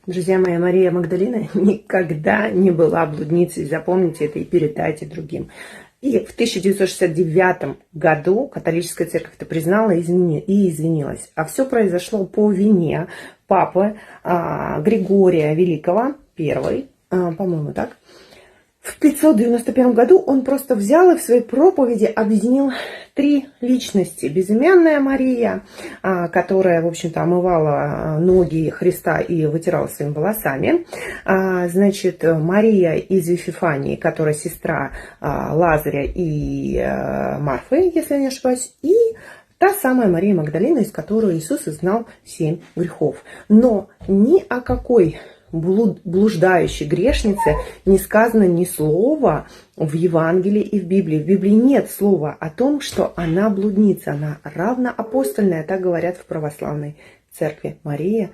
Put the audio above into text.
Друзья мои, Мария Магдалина никогда не была блудницей. Запомните это и передайте другим. И в 1969 году католическая церковь это признала и извинилась. А все произошло по вине папы Григория Великого, первый, по-моему, так. В 591 году он просто взял и в своей проповеди объединил три личности. Безымянная Мария, которая, в общем-то, омывала ноги Христа и вытирала своими волосами. Значит, Мария из Вифифании, которая сестра Лазаря и Марфы, если я не ошибаюсь. И та самая Мария Магдалина, из которой Иисус изгнал 7 грехов. Но ни о какой блуждающей грешнице не сказано ни слова в Евангелии и в Библии. В Библии нет слова о том, что она блудница, она равноапостольная, так говорят в православной церкви. Мария